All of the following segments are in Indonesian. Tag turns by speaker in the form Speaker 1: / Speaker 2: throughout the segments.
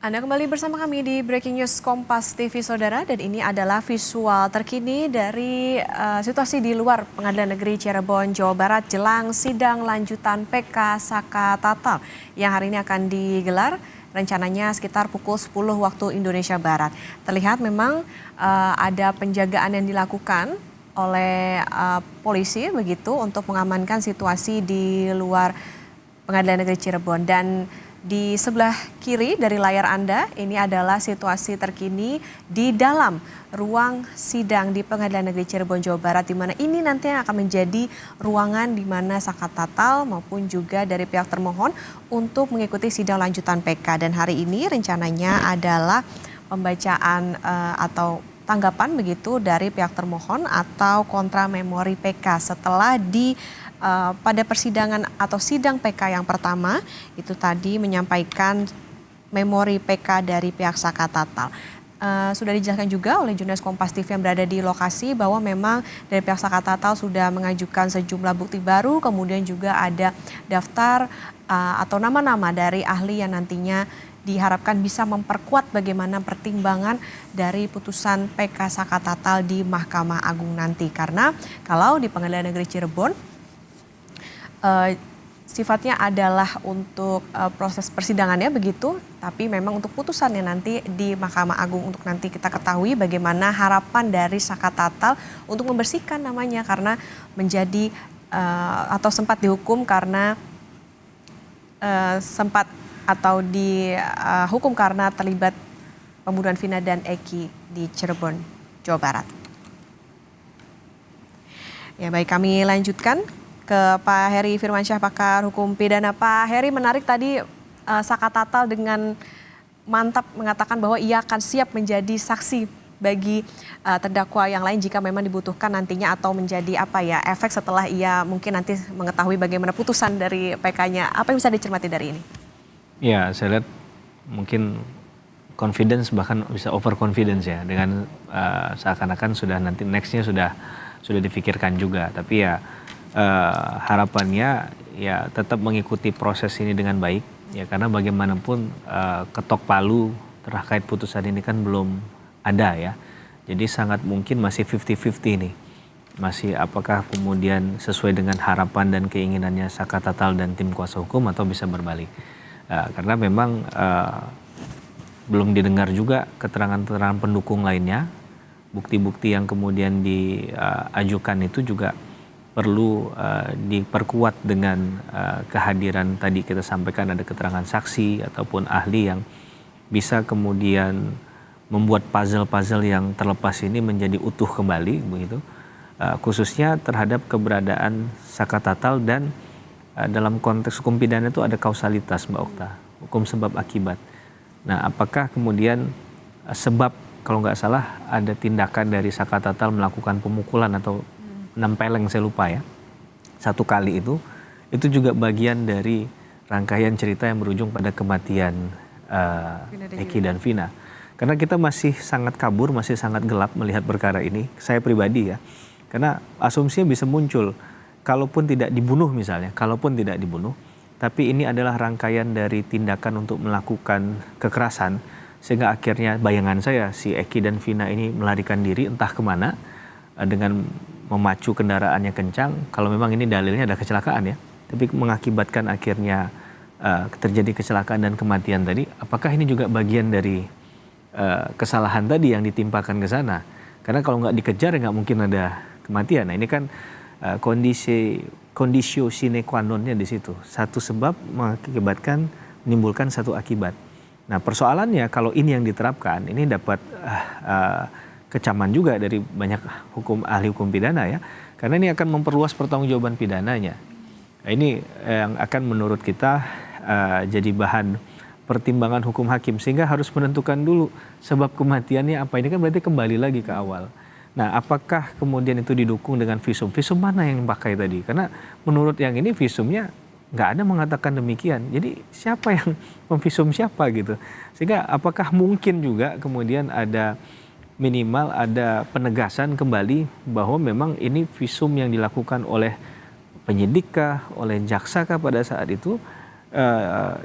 Speaker 1: Anda kembali bersama kami di Breaking News Kompas TV Saudara, dan ini adalah visual terkini dari situasi di luar Pengadilan Negeri Cirebon, Jawa Barat jelang sidang lanjutan PK Saka Tatal yang hari ini akan digelar rencananya sekitar pukul 10 waktu Indonesia Barat. Terlihat memang ada penjagaan yang dilakukan oleh polisi begitu untuk mengamankan situasi di luar Pengadilan Negeri Cirebon. Dan di sebelah kiri dari layar Anda, ini adalah situasi terkini di dalam ruang sidang di Pengadilan Negeri Cirebon, Jawa Barat, di mana ini nanti akan menjadi ruangan di mana Saka Tatal maupun juga dari pihak termohon untuk mengikuti sidang lanjutan PK. Dan hari ini rencananya adalah pembacaan atau tanggapan begitu dari pihak termohon atau kontra memori PK setelah pada persidangan atau sidang PK yang pertama itu tadi menyampaikan memori PK dari pihak Saka Tatal. Sudah dijelaskan juga oleh jurnalis Kompas TV yang berada di lokasi bahwa memang dari pihak Saka Tatal sudah mengajukan sejumlah bukti baru, kemudian juga ada daftar atau nama-nama dari ahli yang nantinya diharapkan bisa memperkuat bagaimana pertimbangan dari putusan PK Saka Tatal di Mahkamah Agung nanti. Karena kalau di Pengadilan Negeri Cirebon sifatnya adalah untuk proses persidangannya begitu, tapi memang untuk putusannya nanti di Mahkamah Agung untuk nanti kita ketahui bagaimana harapan dari Saka Tatal untuk membersihkan namanya karena menjadi atau sempat dihukum karena sempat atau dihukum karena terlibat pembunuhan Vina dan Eki di Cirebon, Jawa Barat. Ya baik, kami lanjutkan ke Pak Heri Firmansyah, pakar hukum pidana. Pak Heri, menarik tadi Saka Tatal dengan mantap mengatakan bahwa ia akan siap menjadi saksi bagi terdakwa yang lain jika memang dibutuhkan nantinya, atau menjadi efek setelah ia mungkin nanti mengetahui bagaimana putusan dari PK-nya. Apa yang bisa dicermati dari ini?
Speaker 2: Ya, saya lihat mungkin confidence, bahkan bisa overconfidence ya, dengan seakan-akan sudah nanti nextnya sudah difikirkan juga. Tapi ya harapannya ya tetap mengikuti proses ini dengan baik ya, karena bagaimanapun ketok palu terkait putusan ini kan belum ada ya. Jadi sangat mungkin masih 50-50 nih. Masih apakah kemudian sesuai dengan harapan dan keinginannya Saka Tatal dan tim kuasa hukum atau bisa berbalik. Karena memang belum didengar juga keterangan-keterangan pendukung lainnya. Bukti-bukti yang kemudian diajukan itu juga perlu diperkuat dengan kehadiran tadi kita sampaikan ada keterangan saksi ataupun ahli yang bisa kemudian membuat puzzle-puzzle yang terlepas ini menjadi utuh kembali begitu, khususnya terhadap keberadaan Saka Tatal dan dalam konteks hukum pidana itu ada kausalitas, Mbak Okta, hukum sebab akibat. Nah, apakah kemudian sebab, kalau nggak salah ada tindakan dari Saka Tatal melakukan pemukulan atau nempeleng, saya lupa ya, satu kali itu juga bagian dari rangkaian cerita yang berujung pada kematian Eki dan Vina. Karena kita masih sangat kabur, masih sangat gelap melihat perkara ini, saya pribadi ya, karena asumsinya bisa muncul, kalaupun tidak dibunuh misalnya, tapi ini adalah rangkaian dari tindakan untuk melakukan kekerasan, sehingga akhirnya bayangan saya si Eki dan Vina ini melarikan diri entah kemana dengan memacu kendaraannya kencang, kalau memang ini dalilnya ada kecelakaan ya, tapi mengakibatkan akhirnya terjadi kecelakaan dan kematian tadi. Apakah ini juga bagian dari kesalahan tadi yang ditimpakan ke sana? Karena kalau nggak dikejar nggak mungkin ada kematian. Nah, ini kan kondisio sine qua nonnya di situ. Satu sebab menimbulkan satu akibat. Nah, persoalannya kalau ini yang diterapkan, ini dapat kecaman juga dari banyak ahli hukum pidana ya, karena ini akan memperluas pertanggungjawaban pidananya. Nah, ini yang akan menurut kita jadi bahan pertimbangan hukum hakim, sehingga harus menentukan dulu sebab kematiannya apa. Ini kan berarti kembali lagi ke awal. Nah, apakah kemudian itu didukung dengan visum mana yang dipakai tadi? Karena menurut yang ini visumnya nggak ada mengatakan demikian. Jadi siapa yang memvisum siapa gitu? Sehingga apakah mungkin juga kemudian minimal ada penegasan kembali bahwa memang ini visum yang dilakukan oleh penyidik kah, oleh jaksa kah pada saat itu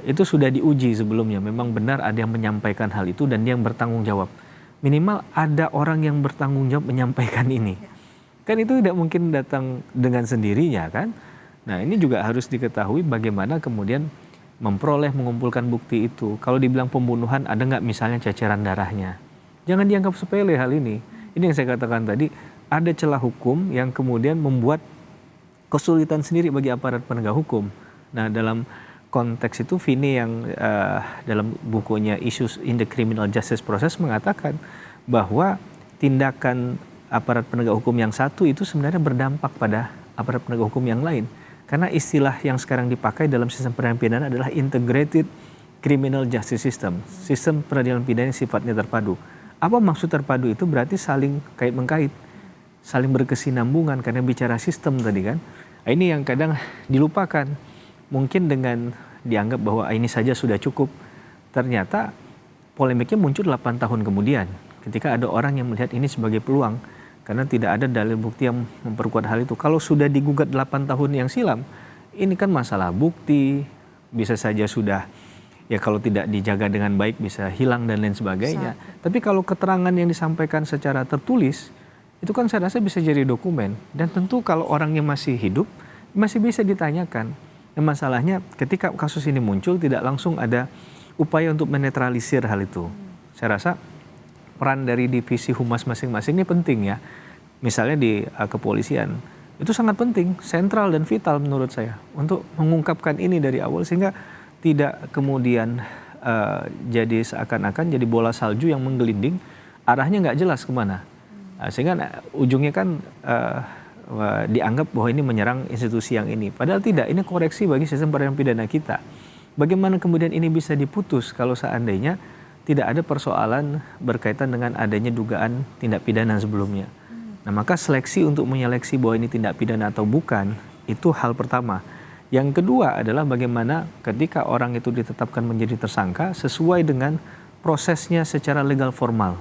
Speaker 2: itu sudah diuji sebelumnya. Memang benar ada yang menyampaikan hal itu dan dia yang bertanggung jawab. Minimal ada orang yang bertanggung jawab menyampaikan ini. Kan itu tidak mungkin datang dengan sendirinya kan. Nah ini juga harus diketahui bagaimana kemudian memperoleh, mengumpulkan bukti itu. Kalau dibilang pembunuhan, ada nggak misalnya ceceran darahnya? Jangan dianggap sepele hal ini. Ini yang saya katakan tadi, ada celah hukum yang kemudian membuat kesulitan sendiri bagi aparat penegak hukum. Nah dalam konteks itu Vini yang dalam bukunya Issues in the Criminal Justice Process mengatakan bahwa tindakan aparat penegak hukum yang satu itu sebenarnya berdampak pada aparat penegak hukum yang lain. Karena istilah yang sekarang dipakai dalam sistem peradilan pidana adalah Integrated Criminal Justice System. Sistem peradilan pidana yang sifatnya terpadu. Apa maksud terpadu itu? Berarti saling kait-mengkait, saling berkesinambungan karena bicara sistem tadi kan. Nah, ini yang kadang dilupakan. Mungkin dengan dianggap bahwa ini saja sudah cukup. Ternyata polemiknya muncul 8 tahun kemudian. Ketika ada orang yang melihat ini sebagai peluang. Karena tidak ada dalil bukti yang memperkuat hal itu. Kalau sudah digugat 8 tahun yang silam, ini kan masalah bukti, bisa saja sudah, ya kalau tidak dijaga dengan baik bisa hilang dan lain sebagainya. Tapi kalau keterangan yang disampaikan secara tertulis, itu kan saya rasa bisa jadi dokumen. Dan tentu kalau orangnya masih hidup, masih bisa ditanyakan. Nah, masalahnya ketika kasus ini muncul, tidak langsung ada upaya untuk menetralisir hal itu. Saya rasa peran dari divisi humas masing-masing ini penting ya. Misalnya di kepolisian, itu sangat penting, sentral dan vital menurut saya untuk mengungkapkan ini dari awal sehingga tidak kemudian jadi seakan-akan jadi bola salju yang menggelinding, arahnya nggak jelas kemana. Sehingga ujungnya kan dianggap bahwa ini menyerang institusi yang ini. Padahal tidak, ini koreksi bagi sistem peradilan pidana kita. Bagaimana kemudian ini bisa diputus kalau seandainya tidak ada persoalan berkaitan dengan adanya dugaan tindak pidana sebelumnya. Nah, maka seleksi untuk menyeleksi bahwa ini tindak pidana atau bukan, itu hal pertama. Yang kedua adalah bagaimana ketika orang itu ditetapkan menjadi tersangka sesuai dengan prosesnya secara legal formal.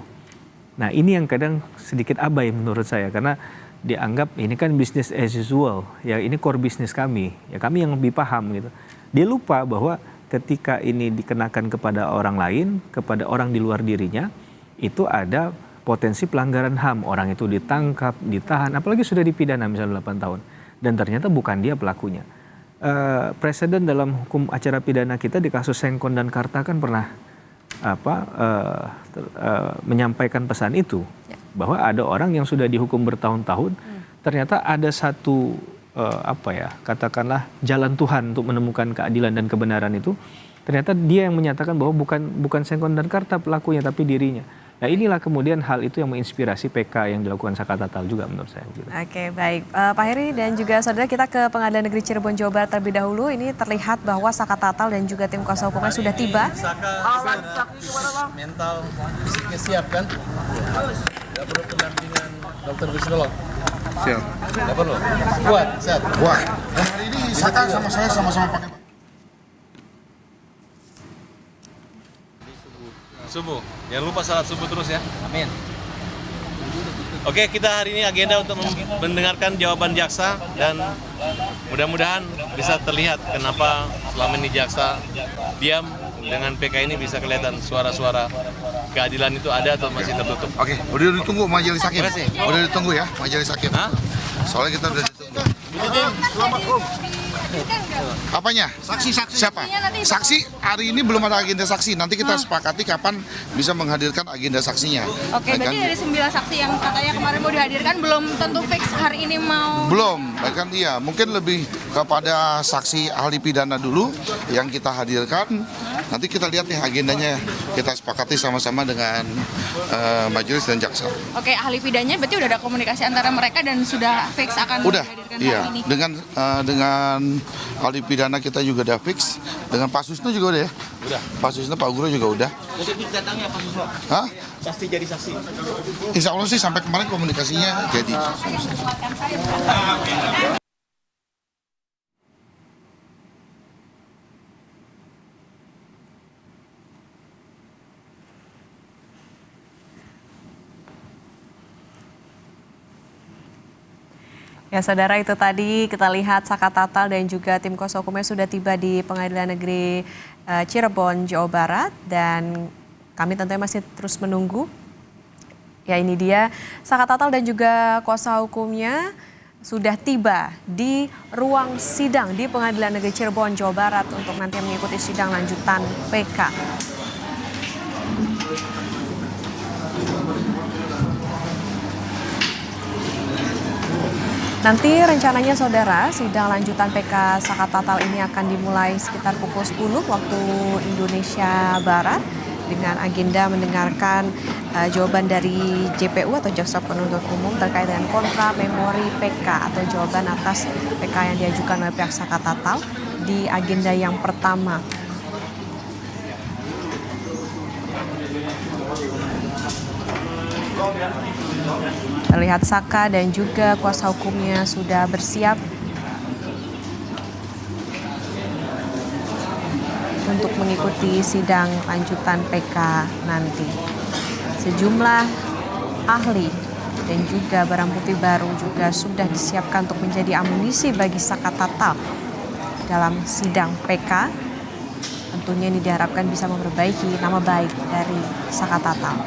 Speaker 2: Nah, ini yang kadang sedikit abai menurut saya karena dianggap ini kan business as usual, ya ini core bisnis kami, ya kami yang lebih paham gitu. Dia lupa bahwa ketika ini dikenakan kepada orang lain, kepada orang di luar dirinya, itu ada potensi pelanggaran HAM. Orang itu ditangkap, ditahan, apalagi sudah dipidana misalnya 8 tahun. Dan ternyata bukan dia pelakunya. Presiden dalam hukum acara pidana kita di kasus Sengkon dan Karta kan pernah menyampaikan pesan itu. Bahwa ada orang yang sudah dihukum bertahun-tahun, ternyata ada satu katakanlah jalan Tuhan untuk menemukan keadilan dan kebenaran itu, ternyata dia yang menyatakan bahwa bukan Sengkon dan Karta pelakunya tapi dirinya. Nah inilah kemudian hal itu yang menginspirasi PK yang dilakukan Saka Tatal juga menurut saya.
Speaker 1: Oke, baik Pak Heri dan juga saudara, kita ke Pengadilan Negeri Cirebon Jawa Barat terlebih dahulu. Ini terlihat bahwa Saka Tatal dan juga tim kuasa hukumnya sudah tiba.
Speaker 3: Mental fisiknya siap kan? Tidak perlu pendampingan dokter psikolog.
Speaker 4: Siap.
Speaker 3: Tidak perlu. Kuat, sehat.
Speaker 4: Wah, dan hari ini Saka sama saya sama-sama pakai.
Speaker 3: Subuh. Jangan lupa salat subuh terus ya. Amin. Oke, kita hari ini agenda untuk mendengarkan jawaban jaksa dan mudah-mudahan bisa terlihat kenapa selama ini jaksa diam. Dengan PK ini bisa kelihatan suara-suara keadilan itu ada atau masih tertutup.
Speaker 4: Oke, udah ditunggu majelis hakim.
Speaker 3: Terima kasih.
Speaker 4: Udah ditunggu ya majelis hakim.
Speaker 3: Hah?
Speaker 4: Soalnya kita udah ditunggu. Apanya? Saksi. Siapa? Saksi hari ini belum ada agenda saksi. Nanti kita sepakati kapan bisa menghadirkan agenda saksinya.
Speaker 5: Oke, berarti dari 9 saksi yang katanya kemarin mau dihadirkan belum tentu fix hari ini mau.
Speaker 4: Belum, kan iya. Mungkin lebih kepada saksi ahli pidana dulu yang kita hadirkan. Nanti kita lihat nih agendanya. Kita sepakati sama-sama dengan majelis dan jaksa.
Speaker 5: Oke, ahli pidananya berarti udah ada komunikasi antara mereka dan sudah fix akan
Speaker 4: Udah,
Speaker 5: dihadirikan
Speaker 4: iya.
Speaker 5: hari ini.
Speaker 4: Dengan ahli pidana kita juga udah fix. Dengan Pak Susno juga udah ya? Udah. Pak Susno, Pak Guru juga udah.
Speaker 6: Jadi datangnya Pak Susno?
Speaker 4: Hah?
Speaker 6: Saksi jadi saksi?
Speaker 4: Insya Allah sih sampai kemarin komunikasinya jadi.
Speaker 1: Ya saudara, itu tadi kita lihat Saka Tatal dan juga tim kuasa hukumnya sudah tiba di Pengadilan Negeri Cirebon, Jawa Barat, dan kami tentunya masih terus menunggu. Ya ini dia Saka Tatal dan juga kuasa hukumnya sudah tiba di ruang sidang di Pengadilan Negeri Cirebon, Jawa Barat untuk nanti mengikuti sidang lanjutan PK. Nanti rencananya saudara, sidang lanjutan PK Saka Tatal ini akan dimulai sekitar pukul 10 waktu Indonesia Barat dengan agenda mendengarkan jawaban dari JPU atau Jaksa Penuntut Umum terkait dengan kontra memori PK atau jawaban atas PK yang diajukan oleh pihak Saka Tatal di agenda yang pertama. Terlihat Saka dan juga kuasa hukumnya sudah bersiap untuk mengikuti sidang lanjutan PK nanti. Sejumlah ahli dan juga barang bukti baru juga sudah disiapkan untuk menjadi amunisi bagi Saka Tatal dalam sidang PK. Tentunya ini diharapkan bisa memperbaiki nama baik dari Saka Tatal.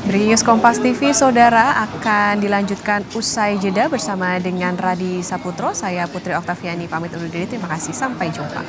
Speaker 1: Breaking News Kompas TV, saudara, akan dilanjutkan usai jeda bersama dengan Radi Saputro. Saya Putri Oktaviani pamit undur diri. Terima kasih, sampai jumpa.